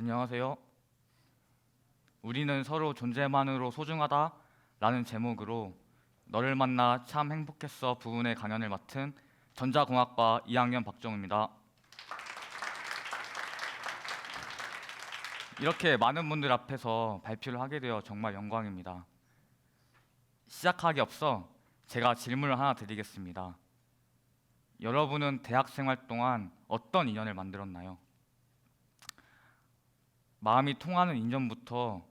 안녕하세요. 우리는 서로 존재만으로 소중하다 라는 제목으로 너를 만나 참 행복했어 부분의 강연을 맡은 전자공학과 2학년 박정우입니다. 이렇게 많은 분들 앞에서 발표를 하게 되어 정말 영광입니다. 시작하기 앞서 제가 질문을 하나 드리겠습니다. 여러분은 대학 생활 동안 어떤 인연을 만들었나요? 마음이 통하는 인연부터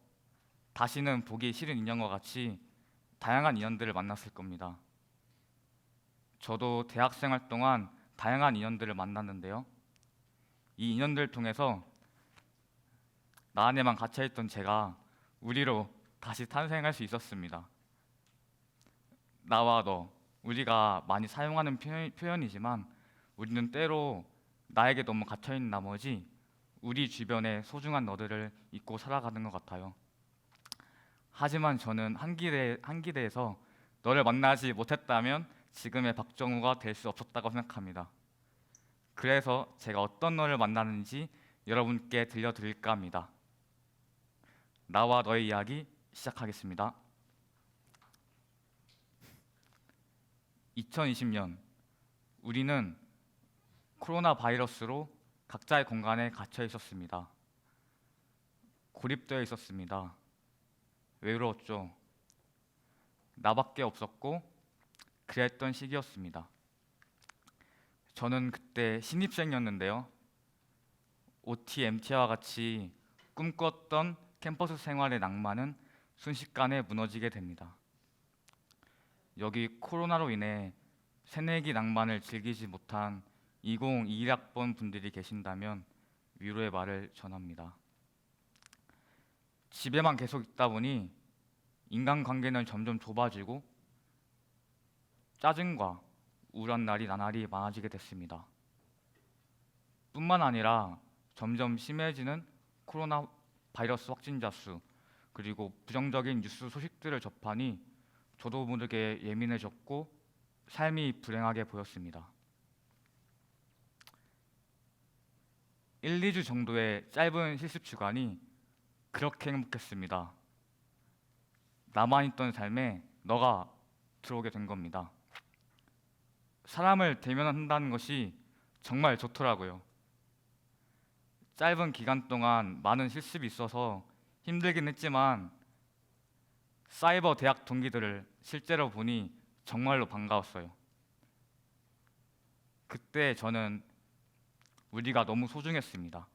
다시는 보기 싫은 인연과 같이 다양한 인연들을 만났을 겁니다. 저도 대학 생활 동안 다양한 인연들을 만났는데요. 이 인연들을 통해서 나 안에만 갇혀있던 제가 우리로 다시 탄생할 수 있었습니다. 나와 너, 우리가 많이 사용하는 표현이지만 우리는 때로 나에게 너무 갇혀있는 나머지 우리 주변의 소중한 너들을 잊고 살아가는 것 같아요. 하지만 저는 한기대에서 너를 만나지 못했다면 지금의 박정우가 될 수 없었다고 생각합니다. 그래서 제가 어떤 너를 만나는지 여러분께 들려드릴까 합니다. 나와 너의 이야기 시작하겠습니다. 2020년 우리는 코로나 바이러스로 각자의 공간에 갇혀 있었습니다. 고립되어 있었습니다. 외로웠죠. 나밖에 없었고 그랬던 시기였습니다. 저는 그때 신입생이었는데요. OT, MT와 같이 꿈꿨던 캠퍼스 생활의 낭만은 순식간에 무너지게 됩니다. 여기 코로나로 인해 새내기 낭만을 즐기지 못한 2021학번 분들이 계신다면 위로의 말을 전합니다. 집에만 계속 있다 보니 인간관계는 점점 좁아지고 짜증과 우울한 날이 나날이 많아지게 됐습니다. 뿐만 아니라 점점 심해지는 코로나 바이러스 확진자 수 그리고 부정적인 뉴스 소식들을 접하니 저도 모르게 예민해졌고 삶이 불행하게 보였습니다. 1, 2주 정도의 짧은 실습 주간이 그렇게 행복했습니다. 나만 있던 삶에 너가 들어오게 된 겁니다. 사람을 대면한다는 것이 정말 좋더라고요. 짧은 기간 동안 많은 실습이 있어서 힘들긴 했지만 사이버 대학 동기들을 실제로 보니 정말로 반가웠어요. 그때 저는 우리가 너무 소중했습니다.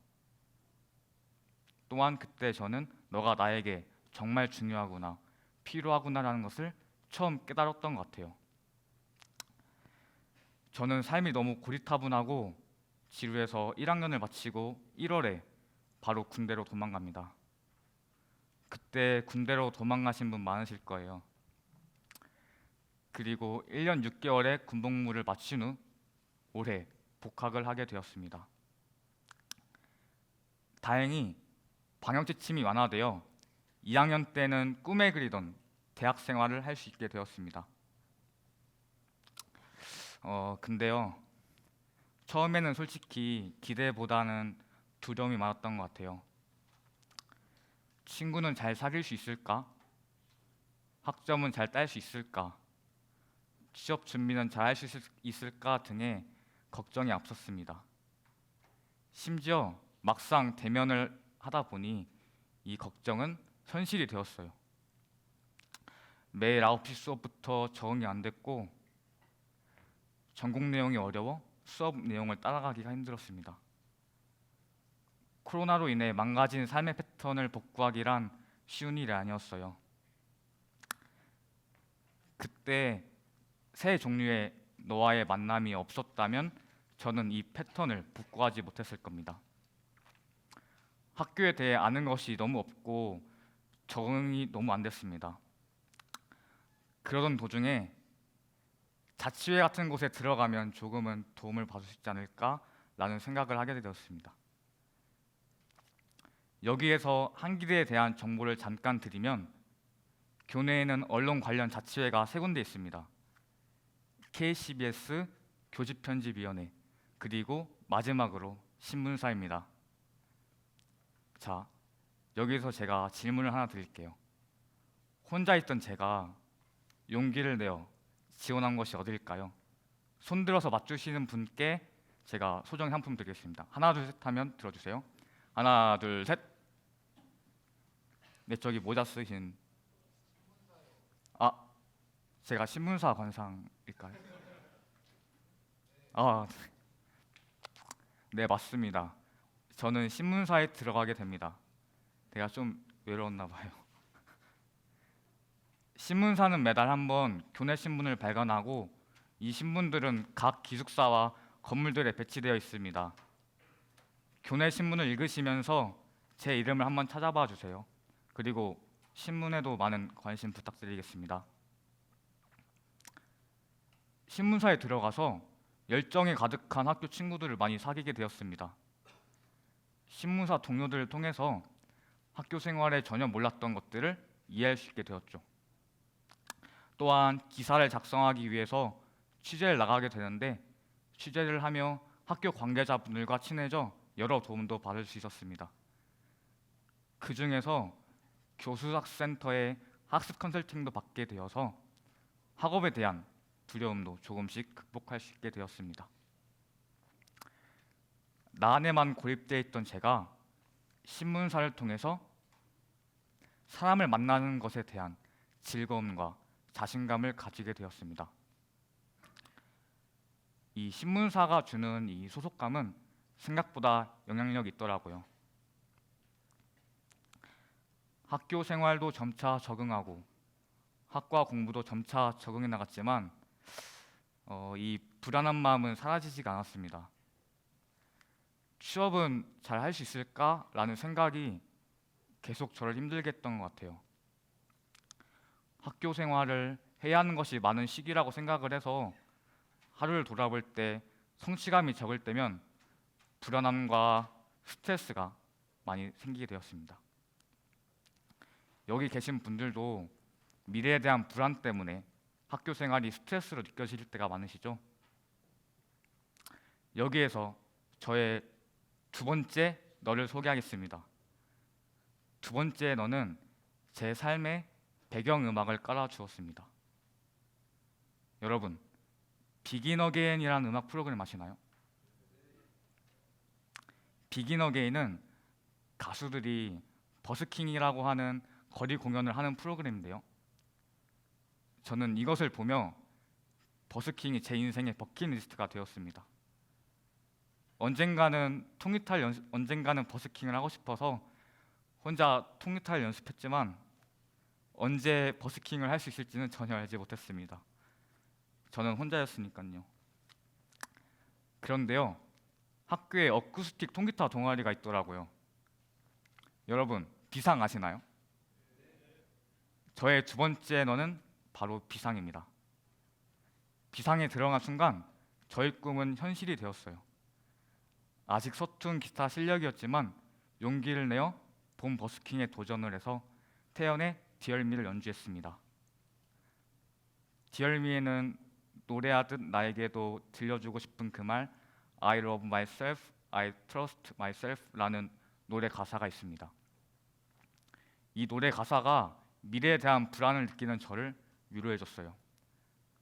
또한 그때 저는 너가 나에게 정말 중요하구나, 필요하구나라는 것을 처음 깨달았던 것 같아요. 저는 삶이 너무 고리타분하고 지루해서 1학년을 마치고 1월에 바로 군대로 도망갑니다. 그때 군대로 도망가신 분 많으실 거예요. 그리고 1년 6개월의 군복무를 마친 후 올해 복학을 하게 되었습니다. 다행히 방역지침이 완화되어 2학년 때는 꿈에 그리던 대학 생활을 할 수 있게 되었습니다. 근데요, 처음에는 솔직히 기대보다는 두려움이 많았던 것 같아요. 친구는 잘 사귈 수 있을까? 학점은 잘 딸 수 있을까? 취업 준비는 잘 할 수 있을까 등의 걱정이 앞섰습니다. 심지어 막상 대면을 하다 보니 이 걱정은 현실이 되었어요. 매일 9시 수업부터 적응이 안 됐고 전공 내용이 어려워 수업 내용을 따라가기가 힘들었습니다. 코로나로 인해 망가진 삶의 패턴을 복구하기란 쉬운 일이 아니었어요. 그때 새 종류의 너와의 만남이 없었다면 저는 이 패턴을 복구하지 못했을 겁니다. 학교에 대해 아는 것이 너무 없고 적응이 너무 안 됐습니다. 그러던 도중에 자취회 같은 곳에 들어가면 조금은 도움을 받을 수 있지 않을까라는 생각을 하게 되었습니다. 여기에서 한기대에 대한 정보를 잠깐 드리면 교내에는 언론 관련 자치회가 3군데 있습니다. KCBS 교집편집위원회 그리고 마지막으로 신문사입니다. 자, 여기서 제가 질문을 하나 드릴게요. 혼자 있던 제가 용기를 내어 지원한 것이 어딜까요? 손 들어서 맞추시는 분께 제가 소정 상품 드리겠습니다. 하나 둘 셋 하면 들어주세요. 하나 둘 셋. 네, 저기 모자 쓰신. 아, 제가 신문사 관상일까요? 아, 네, 맞습니다. 저는 신문사에 들어가게 됩니다. 제가 좀 외로웠나 봐요. 신문사는 매달 한 번 교내 신문을 발간하고 이 신문들은 각 기숙사와 건물들에 배치되어 있습니다. 교내 신문을 읽으시면서 제 이름을 한번 찾아봐 주세요. 그리고 신문에도 많은 관심 부탁드리겠습니다. 신문사에 들어가서 열정이 가득한 학교 친구들을 많이 사귀게 되었습니다. 신문사 동료들을 통해서 학교 생활에 전혀 몰랐던 것들을 이해할 수 있게 되었죠. 또한 기사를 작성하기 위해서 취재를 나가게 되는데 취재를 하며 학교 관계자분들과 친해져 여러 도움도 받을 수 있었습니다. 그 중에서 교수학센터의 학습 컨설팅도 받게 되어서 학업에 대한 두려움도 조금씩 극복할 수 있게 되었습니다. 나 안에만 고립되어 있던 제가 신문사를 통해서 사람을 만나는 것에 대한 즐거움과 자신감을 가지게 되었습니다. 이 신문사가 주는 이 소속감은 생각보다 영향력이 있더라고요. 학교 생활도 점차 적응하고 학과 공부도 점차 적응해 나갔지만 이 불안한 마음은 사라지지가 않았습니다. 취업은 잘 할 수 있을까라는 생각이 계속 저를 힘들게 했던 것 같아요. 학교 생활을 해야 하는 것이 많은 시기라고 생각을 해서 하루를 돌아볼 때 성취감이 적을 때면 불안함과 스트레스가 많이 생기게 되었습니다. 여기 계신 분들도 미래에 대한 불안 때문에 학교 생활이 스트레스로 느껴질 때가 많으시죠? 여기에서 저의 두 번째 너를 소개하겠습니다. 두 번째 너는 제 삶의 배경음악을 깔아주었습니다. 여러분, 비긴 어게인이라는 음악 프로그램 아시나요? 비긴 어게인은 가수들이 버스킹이라고 하는 거리 공연을 하는 프로그램인데요. 저는 이것을 보며 버스킹이 제 인생의 버킷리스트가 되었습니다. 언젠가는 버스킹을 하고 싶어서 혼자 통기타를 연습했지만 언제 버스킹을 할 수 있을지는 전혀 알지 못했습니다. 저는 혼자였으니까요. 그런데요, 학교에 어쿠스틱 통기타 동아리가 있더라고요. 여러분, 비상 아시나요? 저의 두 번째 너는 바로 비상입니다. 비상에 들어간 순간 저의 꿈은 현실이 되었어요. 아직 서툰 기타 실력이었지만 용기를 내어 본 버스킹에 도전을 해서 태연의 디얼미를 연주했습니다. 디얼미에는 노래하듯 나에게도 들려주고 싶은 그 말 I love myself, I trust myself 라는 노래 가사가 있습니다. 이 노래 가사가 미래에 대한 불안을 느끼는 저를 위로해줬어요.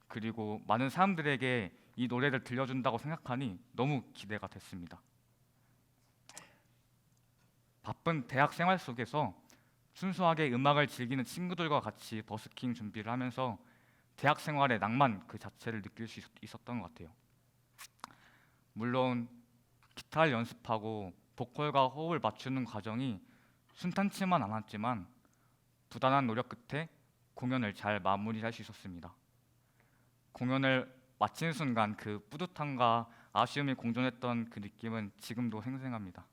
그리고 많은 사람들에게 이 노래를 들려준다고 생각하니 너무 기대가 됐습니다. 바쁜 대학 생활 속에서 순수하게 음악을 즐기는 친구들과 같이 버스킹 준비를 하면서 대학 생활의 낭만 그 자체를 느낄 수 있었던 것 같아요. 물론 기타를 연습하고 보컬과 호흡을 맞추는 과정이 순탄치만 않았지만 부단한 노력 끝에 공연을 잘 마무리할 수 있었습니다. 공연을 마친 순간 그 뿌듯함과 아쉬움이 공존했던 그 느낌은 지금도 생생합니다.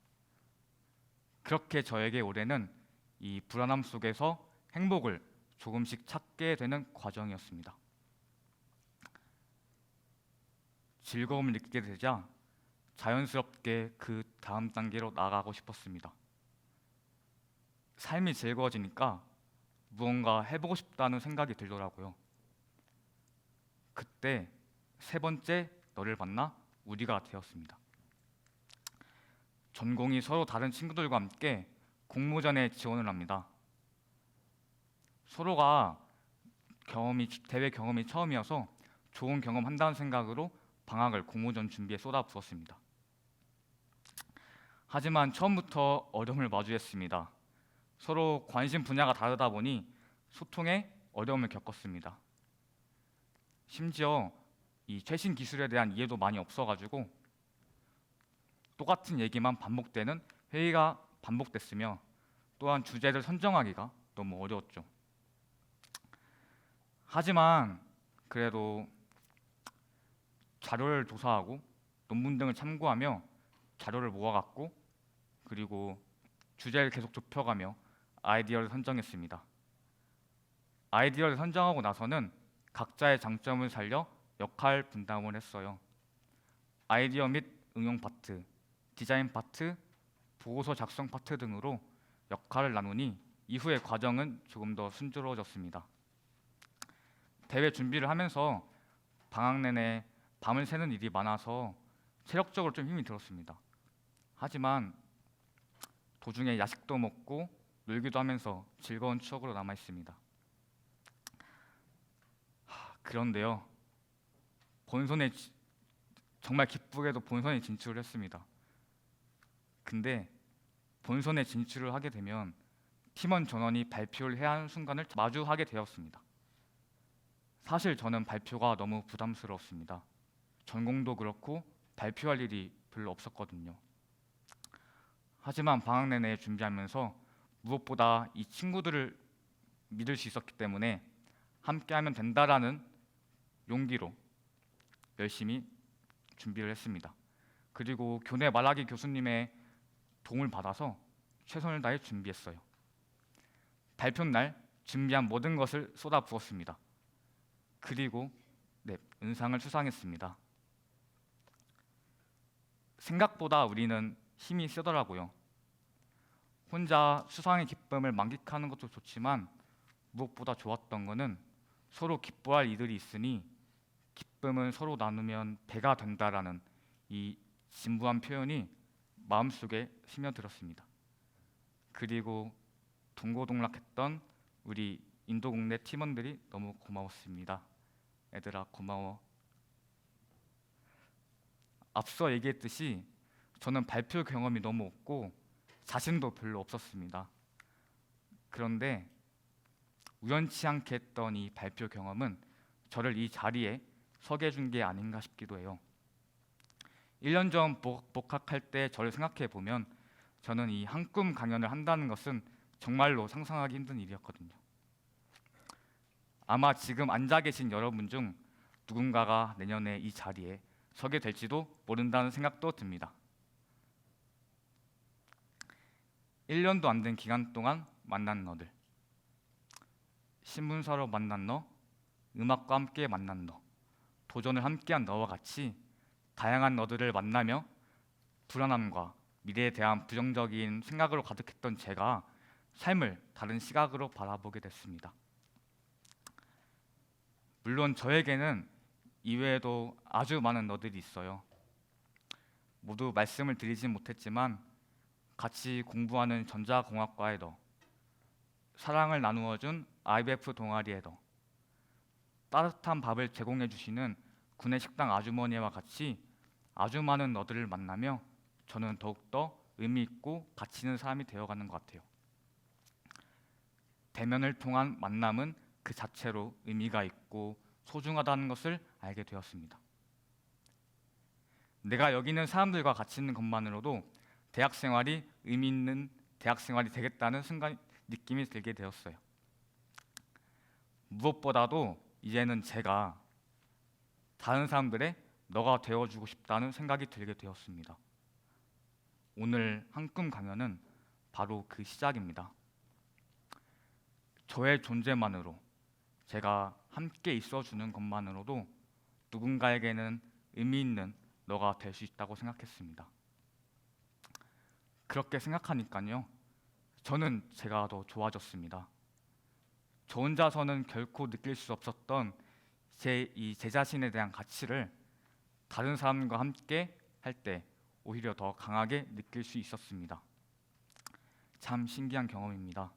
그렇게 저에게 올해는 이 불안함 속에서 행복을 조금씩 찾게 되는 과정이었습니다. 즐거움을 느끼게 되자 자연스럽게 그 다음 단계로 나아가고 싶었습니다. 삶이 즐거워지니까 무언가 해보고 싶다는 생각이 들더라고요. 그때 세 번째 너를 만나 우리가 되었습니다. 전공이 서로 다른 친구들과 함께 공모전에 지원을 합니다. 서로가 대회 경험이 처음이어서 좋은 경험 한다는 생각으로 방학을 공모전 준비에 쏟아부었습니다. 하지만 처음부터 어려움을 마주했습니다. 서로 관심 분야가 다르다 보니 소통에 어려움을 겪었습니다. 심지어 이 최신 기술에 대한 이해도 많이 없어가지고 똑같은 얘기만 반복되는 회의가 반복됐으며, 또한 주제를 선정하기가 너무 어려웠죠. 하지만 그래도 자료를 조사하고 논문 등을 참고하며 자료를 모아갔고, 그리고 주제를 계속 좁혀가며 아이디어를 선정했습니다. 아이디어를 선정하고 나서는 각자의 장점을 살려 역할 분담을 했어요. 아이디어 및 응용 파트, 디자인 파트, 보고서 작성 파트 등으로 역할을 나누니 이후의 과정은 조금 더 순조로워졌습니다. 대회 준비를 하면서 방학 내내 밤을 새는 일이 많아서 체력적으로 좀 힘이 들었습니다. 하지만 도중에 야식도 먹고 놀기도 하면서 즐거운 추억으로 남아 있습니다. 그런데요, 정말 기쁘게도 본선에 진출을 했습니다. 근데 본선에 진출을 하게 되면 팀원 전원이 발표를 해야 하는 순간을 마주하게 되었습니다. 사실 저는 발표가 너무 부담스러웠습니다. 전공도 그렇고 발표할 일이 별로 없었거든요. 하지만 방학 내내 준비하면서 무엇보다 이 친구들을 믿을 수 있었기 때문에 함께하면 된다라는 용기로 열심히 준비를 했습니다. 그리고 교내 말하기 교수님의 도움을 받아서 최선을 다해 준비했어요. 발표 날 준비한 모든 것을 쏟아부었습니다. 그리고 은상을 수상했습니다. 생각보다 우리는 힘이 세더라고요. 혼자 수상의 기쁨을 만끽하는 것도 좋지만 무엇보다 좋았던 것은 서로 기뻐할 이들이 있으니 기쁨은 서로 나누면 배가 된다라는 이 진부한 표현이 마음속에 스며들었습니다. 그리고 동고동락했던 우리 인도국내 팀원들이 너무 고마웠습니다. 얘들아 고마워. 앞서 얘기했듯이 저는 발표 경험이 너무 없고 자신도 별로 없었습니다. 그런데 우연치 않게 했던 이 발표 경험은 저를 이 자리에 서게 해준 게 아닌가 싶기도 해요. 1년 전 복학할 때 저를 생각해 보면 저는 이 한꿈 강연을 한다는 것은 정말로 상상하기 힘든 일이었거든요. 아마 지금 앉아 계신 여러분 중 누군가가 내년에 이 자리에 서게 될지도 모른다는 생각도 듭니다. 1년도 안 된 기간 동안 만난 너들, 신문사로 만난 너, 음악과 함께 만난 너, 도전을 함께한 너와 같이 다양한 너들을 만나며 불안함과 미래에 대한 부정적인 생각으로 가득했던 제가 삶을 다른 시각으로 바라보게 됐습니다. 물론 저에게는 이외에도 아주 많은 너들이 있어요. 모두 말씀을 드리진 못했지만 같이 공부하는 전자공학과의 너, 사랑을 나누어준 IBF 동아리의 너, 따뜻한 밥을 제공해 주시는 구내식당 아주머니와 같이 아주 많은 너들을 만나며 저는 더욱더 의미 있고 가치 있는 사람이 되어가는 것 같아요. 대면을 통한 만남은 그 자체로 의미가 있고 소중하다는 것을 알게 되었습니다. 내가 여기 있는 사람들과 같이 있는 것만으로도 대학 생활이 의미 있는 대학 생활이 되겠다는 느낌이 들게 되었어요. 무엇보다도 이제는 제가 다른 사람들의 너가 되어주고 싶다는 생각이 들게 되었습니다. 오늘 한꿈 강연은 바로 그 시작입니다. 저의 존재만으로, 제가 함께 있어주는 것만으로도 누군가에게는 의미 있는 너가 될 수 있다고 생각했습니다. 그렇게 생각하니까요, 저는 제가 더 좋아졌습니다. 저 혼자서는 결코 느낄 수 없었던 제 자신에 대한 가치를 다른 사람과 함께 할 때 오히려 더 강하게 느낄 수 있었습니다. 참 신기한 경험입니다.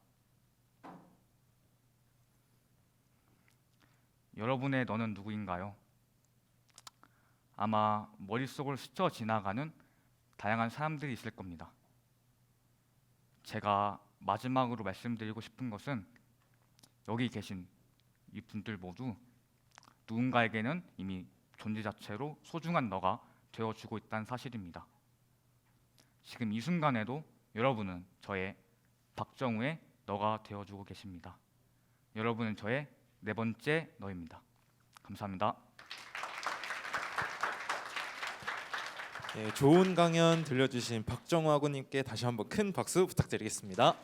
여러분의 너는 누구인가요? 아마 머릿속을 스쳐 지나가는 다양한 사람들이 있을 겁니다. 제가 마지막으로 말씀드리고 싶은 것은 여기 계신 이 분들 모두 누군가에게는 이미 존재 자체로 소중한 너가 되어주고 있다는 사실입니다. 지금 이 순간에도 여러분은 저의 박정우의 너가 되어주고 계십니다. 여러분은 저의 네 번째 너입니다. 감사합니다. 네, 좋은 강연 들려주신 박정우 학우님께 다시 한번 큰 박수 부탁드리겠습니다.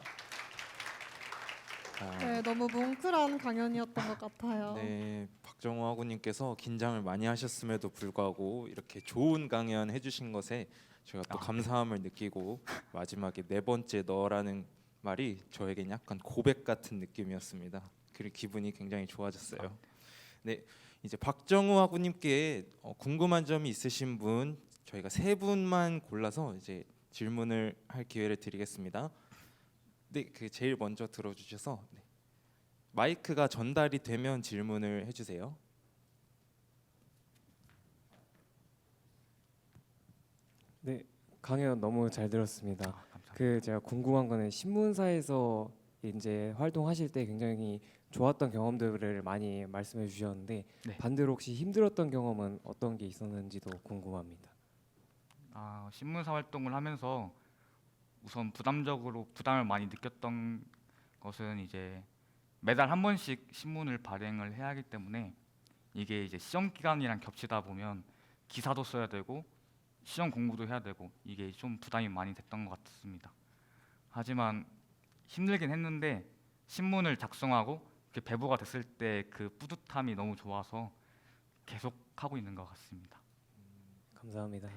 네, 너무 뭉클한 강연이었던 것 같아요. 네, 박정우 학우님께서 긴장을 많이 하셨음에도 불구하고 이렇게 좋은 강연 해주신 것에 제가 또 감사함을 느끼고 마지막에 네 번째 너라는 말이 저에겐 약간 고백 같은 느낌이었습니다. 그리고 기분이 굉장히 좋아졌어요. 네, 이제 박정우 학우님께 궁금한 점이 있으신 분 저희가 세 분만 골라서 이제 질문을 할 기회를 드리겠습니다. 네, 그 제일 먼저 들어주셔서 네. 마이크가 전달이 되면 질문을 해주세요. 네, 강연 너무 잘 들었습니다. 감사합니다. 제가 궁금한 거는 신문사에서 이제 활동하실 때 굉장히 좋았던 경험들을 많이 말씀해 주셨는데 네. 반대로 혹시 힘들었던 경험은 어떤 게 있었는지도 궁금합니다. 신문사 활동을 하면서 우선 부담을 많이 느꼈던 것은 이제 매달 한 번씩 신문을 발행을 해야 하기 때문에 이게 이제 시험 기간이랑 겹치다 보면 기사도 써야 되고 시험 공부도 해야 되고 이게 좀 부담이 많이 됐던 것 같습니다. 하지만 힘들긴 했는데 신문을 작성하고 이렇게 배부가 됐을 때 그 뿌듯함이 너무 좋아서 계속 하고 있는 것 같습니다. 감사합니다.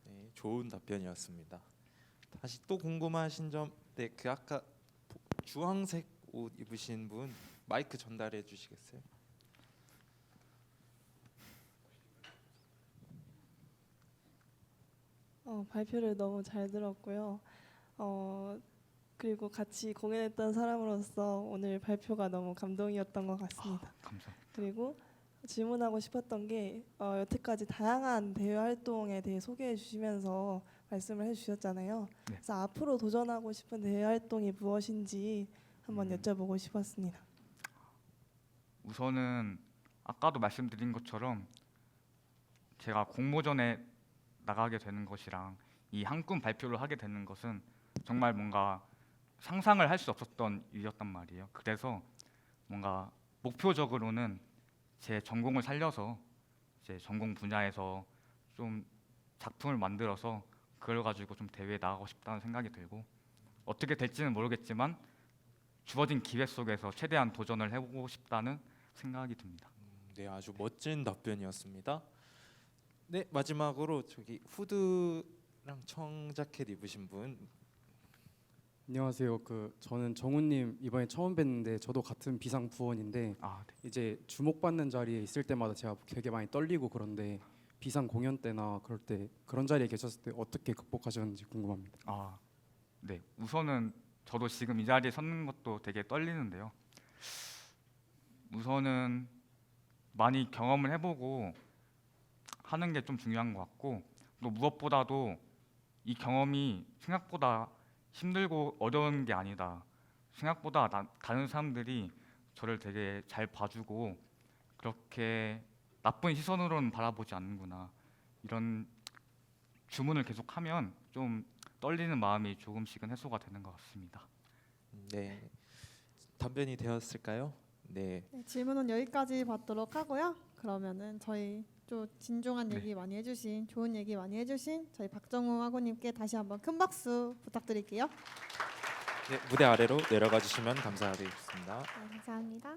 네, 좋은 답변이었습니다. 다시 또 궁금하신 점, 네, 그 아까 주황색 옷 입으신 분 마이크 전달해 주시겠어요? 발표를 너무 잘 들었고요. 그리고 같이 공연했던 사람으로서 오늘 발표가 너무 감동이었던 것 같습니다. 감사합니다. 그리고 질문하고 싶었던 게 여태까지 다양한 대외 활동에 대해 소개해 주시면서 말씀을 해주셨잖아요. 네. 그래서 앞으로 도전하고 싶은 대외 활동이 무엇인지 한번 여쭤보고 싶었습니다. 우선은 아까도 말씀드린 것처럼 제가 공모전에 나가게 되는 것이랑 이 한꿈 발표를 하게 되는 것은 정말 뭔가 상상을 할 수 없었던 일이었단 말이에요. 그래서 뭔가 목표적으로는 제 전공을 살려서 제 전공 분야에서 좀 작품을 만들어서 그걸 가지고 좀 대회에 나가고 싶다는 생각이 들고 어떻게 될지는 모르겠지만 주어진 기회 속에서 최대한 도전을 해보고 싶다는 생각이 듭니다. 네, 아주 멋진 답변이었습니다. 네, 마지막으로 저기 후드랑 청자켓 입으신 분. 안녕하세요. 저는 정우님 이번에 처음 뵀는데 저도 같은 비상 부원인데 네. 이제 주목받는 자리에 있을 때마다 제가 되게 많이 떨리고 그런데 비상 공연 때나 그럴 때 그런 자리에 계셨을 때 어떻게 극복하셨는지 궁금합니다. 네. 우선은 저도 지금 이 자리에 섰는 것도 되게 떨리는데요. 우선은 많이 경험을 해보고 하는 게 좀 중요한 것 같고 또 무엇보다도 이 경험이 생각보다 힘들고 어려운 게 아니다. 생각보다 다른 사람들이 저를 되게 잘 봐주고 그렇게 나쁜 시선으로는 바라보지 않는구나. 이런 주문을 계속하면 좀 떨리는 마음이 조금씩은 해소가 되는 것 같습니다. 네, 답변이 되었을까요? 네, 네, 질문은 여기까지 받도록 하고요. 그러면은 저희 좀 진중한 네. 얘기 많이 해주신 좋은 얘기 많이 해주신 저희 박정우 학우님께 다시 한번 큰 박수 부탁드릴게요. 네, 무대 아래로 내려가 주시면 감사하겠습니다. 네, 감사합니다.